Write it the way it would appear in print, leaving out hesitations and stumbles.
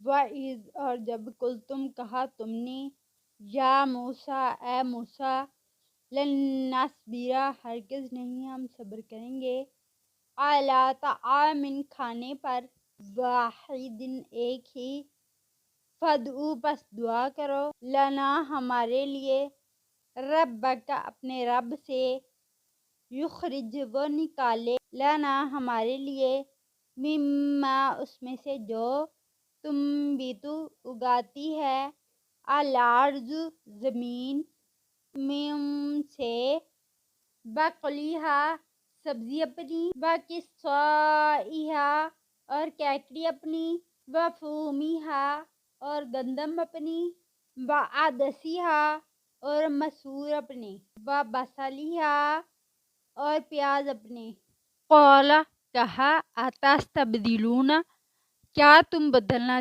وَإِذْ اور جب کل تم کہا تم نے یا موسیٰ اے موسیٰ لن نصبر ہرگز نہیں ہم صبر کریں گے علی طعام کھانے پر واحد ایک ہی فادعو پس دعا کرو لنا ہمارے لیے ربک اپنے رب سے یخرج وہ نکالے لنا ہمارے لیے مما اس میں سے جو تم بھی تو اگاتی ہے الارض زمین من سے بقلیہا سبزی اپنی وکسائیہا اور کیکڑی اپنی وفومیہا اور گندم اپنی وعدسیہا اور مسور اپنے وبصلیہا اور پیاز اپنے قال کہا اتستبدلون کیا تم بدلنا